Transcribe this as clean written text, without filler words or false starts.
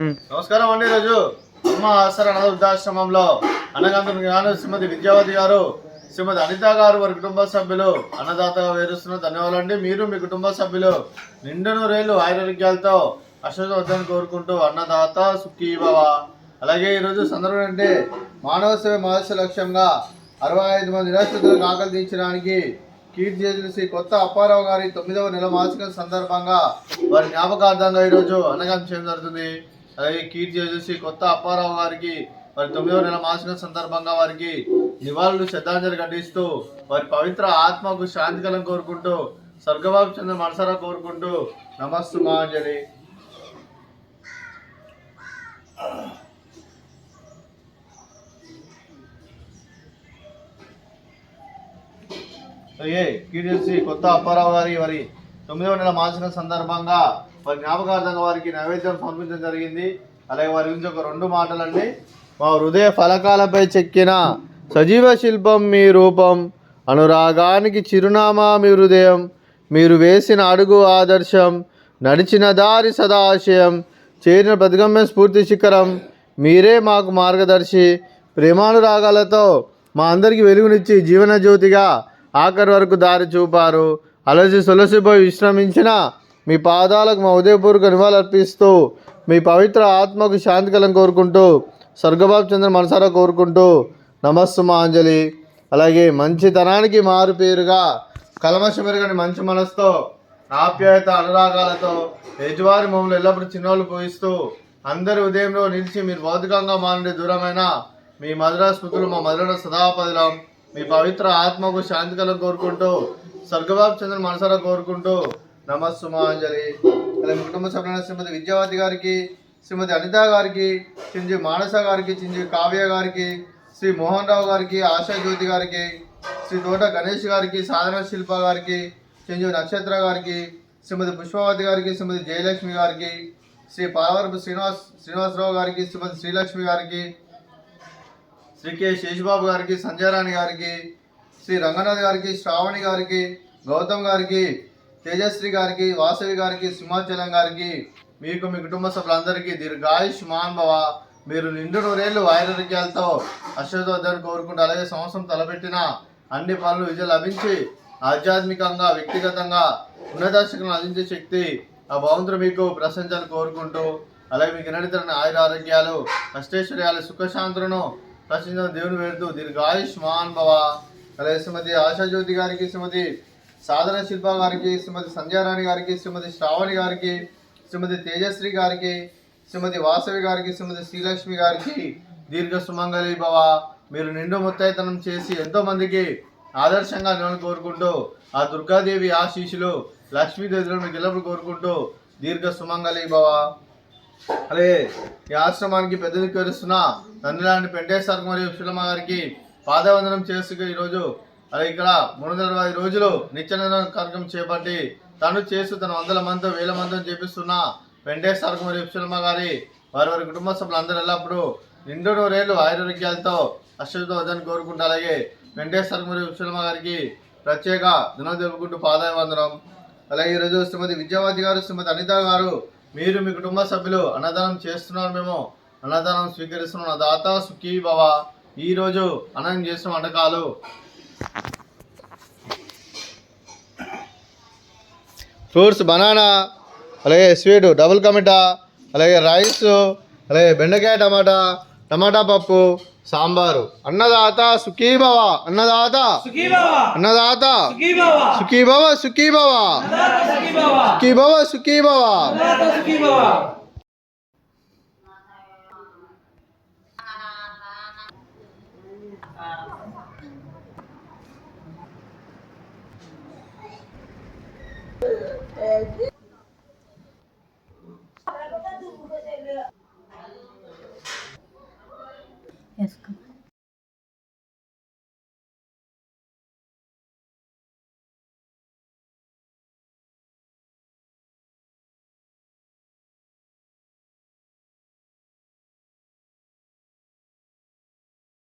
నమస్కారం అండి. ఈరోజు అమ్మ ఆసర అనాథ వృద్ధాశ్రమంలో అన్నగాంతరం జ్ఞాన శ్రీమతి విద్యావతి గారు, శ్రీమతి అనిత గారు వారి కుటుంబ సభ్యులు అన్నదాతగా వేరుస్తున్న ధన్యవాదాలు అండి. మీరు మీ కుటుంబ సభ్యులు నిండు నూరేళ్లు ఆరోగ్యాలతో అశ్వవద్దని కోరుకుంటూ అన్నదాత సుఖీభవ. అలాగే ఈరోజు సందర్భం అంటే మానవ సేవ మహర్షి లక్ష్యంగా 65 మంది నిరాశ్రితులకు ఆకలి తీర్చడానికి కీర్తి చేసి కొత్త అప్పారావు గారి 9వ నెల మాసిక సందర్భంగా వారి జ్ఞాపకార్థంగా ఈరోజు అన్నదానం చేయడం జరుగుతుంది. అలాగే కీర్తి చేసి కొత్త అప్పారావు గారికి వారి 9వ నెల మాసిక సందర్భంగా వారికి నివాళులు శ్రద్ధాంజలి ఘటిస్తూ వారి పవిత్ర ఆత్మకు శాంతి కలం కోరుకుంటూ స్వర్గబాబు చంద్ర మనసారా కోరుకుంటూ నమస్తు మాంజలి. కీర్తి కొత్త అప్పారావు గారి వారి 9వ నెల మాసిక సందర్భంగా వారి జ్ఞాపకార్థంగా వారికి నైవేద్యం సమర్పించడం జరిగింది. అలాగే వారి గురించి ఒక 2 మాటలండి. మా హృదయ ఫలకాలపై చెక్కిన సజీవ శిల్పం మీ రూపం, అనురాగానికి చిరునామా మీ హృదయం, మీరు వేసిన అడుగు ఆదర్శం, నడిచిన దారి సదాశయం, చేరిన ప్రతిగమ్య స్ఫూర్తి శిఖరం, మీరే మాకు మార్గదర్శి. ప్రేమానురాగాలతో మా అందరికీ వెలుగునిచ్చి జీవన జ్యోతిగా ఆఖరి వరకు దారి చూపారు. అలసి సొలసిపోయి విశ్రమించిన మీ పాదాలకు మా ఉదయపూర్వక నివాళులర్పిస్తూ మీ పవిత్ర ఆత్మకు శాంతి కలం కోరుకుంటూ స్వర్గబాబు చంద్ర మనసారా కోరుకుంటూ నమస్సు మాంజలి. అలాగే మంచితనానికి మారు పేరుగా కల్మషమెరుగని మంచి మనసుతో ఆప్యాయత అనురాగాలతో యజవారి మమ్మల్ని ఎల్లప్పుడూ చిన్నోళ్ళు పోయిస్తూ అందరి ఉదయంలో నిలిచి మీరు భౌతికంగా మానుండి దూరమైన మీ మధుర స్మృతులు మా మధుర సదాపదిలం. మీ పవిత్ర ఆత్మకు శాంతి కలం కోరుకుంటూ స్వర్గబాబు చంద్ర మనసారా కోరుకుంటూ నమస్సు మాంజలి. అలాగే కుటుంబ సభ్యులైన శ్రీమతి విద్యావతి గారికి, శ్రీమతి అనిత గారికి, చింజీ మానస గారికి, చింజీ కావ్య గారికి, శ్రీ మోహన్ రావు గారికి, ఆశా జ్యోతి గారికి, శ్రీ తోట గణేష్ గారికి, సాధన శిల్ప గారికి, చింజీ నక్షత్ర గారికి, శ్రీమతి పుష్పవతి గారికి, శ్రీమతి జయలక్ష్మి గారికి, శ్రీ పాలవరపు శ్రీనివాసరావు గారికి, శ్రీమతి శ్రీలక్ష్మి గారికి, శ్రీ కె శేషబాబు గారికి, సంజయరాణి గారికి, శ్రీ రంగనాథ్ గారికి, శ్రావణి గారికి, గౌతమ్ గారికి, తేజశ్రీ గారికి, వాసవి గారికి, సింహాచలం గారికి, మీకు మీ కుటుంబ సభ్యులందరికీ దీర్ఘాయుష్మాన్ భవ. మీరు నిండు నూరేళ్లు ఆరోగ్యాలతో అశ్వవద్దని కోరుకుంటూ అలాగే సంవత్సరం తలపెట్టిన అన్ని పనులు విజయం లభించి ఆధ్యాత్మికంగా వ్యక్తిగతంగా ఉన్నత శక్తులను అందించే శక్తి ఆ భగవంతుడు మీకు ప్రశంసలు కోరుకుంటూ అలాగే మీకు నిరంతరమైన ఆరోగ్యాలు అష్టైశ్వర్యాలు సుఖశాంతులను ప్రశ్నించిన దేవుని వేడుతూ దీర్ఘాయుష్మాన్ భవ. అలాగే శ్రీమతి ఆశాజ్యోతి గారికి, శ్రీమతి సాధన శిల్ప గారికి, శ్రీమతి సంధ్యారాణి గారికి, శ్రీమతి శ్రావణి గారికి, శ్రీమతి తేజశ్రీ గారికి, శ్రీమతి వాసవి గారికి, శ్రీమతి శ్రీలక్ష్మి గారికి దీర్ఘ సుమంగళి భవ. మీరు నిండు ముత్తైతనం చేసి ఎంతోమందికి ఆదర్శంగా నేను కోరుకుంటూ ఆ దుర్గాదేవి ఆశీస్సులు లక్ష్మీదేవిలో మీకు ఎల్లప్పుడు కోరుకుంటూ దీర్ఘ సుమంగళి భవ. అలాగే ఈ ఆశ్రమానికి పెద్ద దిక్కువరుస్తున్న తండ్రి లాంటి పెంటేశ్వర మరియు శిలమ్మ గారికి పాదవందనం చేసుకు ఈరోజు అలాగే ఇక్కడ 320 రోజులు నిత్యనిర్వహణ కార్యక్రమం చేపట్టి తను చేస్తూ తన 100 మందితో 1000 మందితో చేపిస్తున్న వెంకటేశ్వర మరియు శిలమ్మ గారి వారి కుటుంబ సభ్యులు అందరూ ఎల్లప్పుడూ నిండు నూరేళ్లు ఆరోగ్యాలతో అశ్వతో వద్దని కోరుకుంటూ అలాగే వెంకటేశ్వర మరియు శిలమ్మ గారికి ప్రత్యేక దినం తెలుపుకుంటూ పాదవందనం. అలాగే ఈరోజు శ్రీమతి విద్యావతి గారు, శ్రీమతి అనిత గారు, మీరు మీ కుటుంబ సభ్యులు అన్నదానం చేస్తున్నారు, మేము అన్నదానం స్వీకరిస్తున్నాం. దాత సుఖీ భవ. ఈరోజు అన్నం చేసిన వంటకాలు ఫ్రూట్స్ బనానా, అలాగే స్వీట్ డబుల్ కమిటా, అలాగే రైస్, అలాగే బెండకాయ టమాటా, టమాటా పప్పు, సాంబారు. అన్నదాత సుఖీభవ, అన్నదాత అన్నదాత సుఖీభవ, సుఖీభవ సుఖీభవ, సుఖీభవ.